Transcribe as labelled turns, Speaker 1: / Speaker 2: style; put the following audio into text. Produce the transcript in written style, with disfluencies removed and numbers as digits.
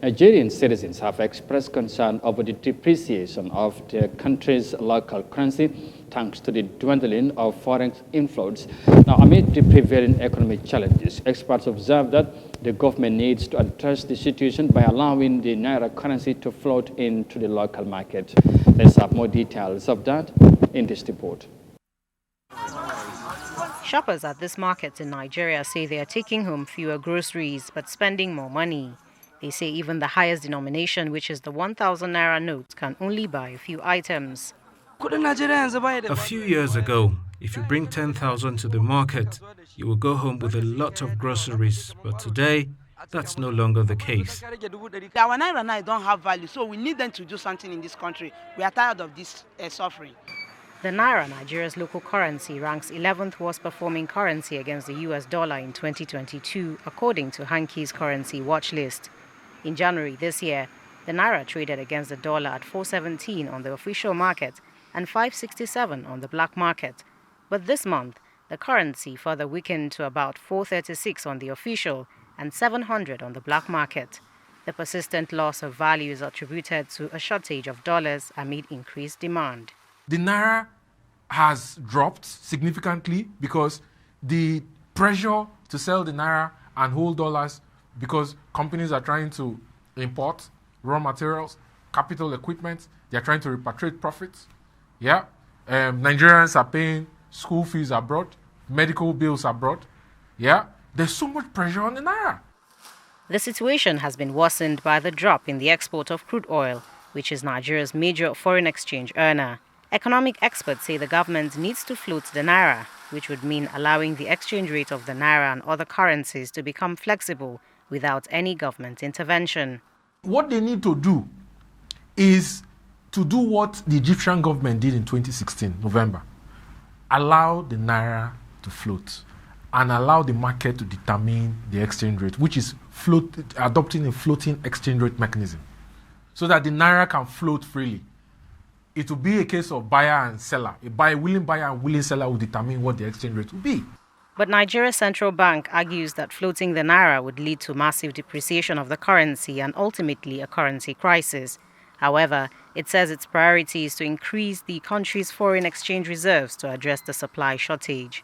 Speaker 1: Nigerian citizens have expressed concern over the depreciation of their country's local currency thanks to the dwindling of forex inflows. Now, amid the prevailing economic challenges, experts observe that the government needs to address the situation by allowing the naira currency to float into the local market. Let's have more details of that in this report.
Speaker 2: Shoppers at this market in Nigeria say they are taking home fewer groceries but spending more money. They say even the highest denomination, which is the 1,000 naira note, can only buy a few items.
Speaker 3: A few years ago, if you bring 10,000 to the market, you will go home with a lot of groceries. But today, that's no longer the case.
Speaker 4: Our naira now don't have value, so we need them to do something in this country. We are tired of this suffering.
Speaker 2: The naira, Nigeria's local currency, ranks 11th worst performing currency against the US dollar in 2022, according to Hankey's currency watch list. In January this year, the naira traded against the dollar at 417 on the official market and 567 on the black market. But this month, the currency further weakened to about 436 on the official and 700 on the black market. The persistent loss of value is attributed to a shortage of dollars amid increased demand.
Speaker 5: The naira has dropped significantly because the pressure to sell the naira and hold dollars, because companies are trying to import raw materials, capital equipment, they're trying to repatriate profits. Yeah, Nigerians are paying school fees abroad, medical bills abroad. Yeah, there's so much pressure on the naira.
Speaker 2: The situation has been worsened by the drop in the export of crude oil, which is Nigeria's major foreign exchange earner. Economic experts say the government needs to float the naira, which would mean allowing the exchange rate of the naira and other currencies to become flexible without any government intervention.
Speaker 5: What they need to do is to do what the Egyptian government did in 2016, November. Allow the naira to float and allow the market to determine the exchange rate, which is adopting a floating exchange rate mechanism, so that the naira can float freely. It will be a case of buyer and seller. A willing buyer and willing seller will determine what the exchange rate will be.
Speaker 2: But Nigeria's central bank argues that floating the naira would lead to massive depreciation of the currency and ultimately a currency crisis. However, it says its priority is to increase the country's foreign exchange reserves to address the supply shortage.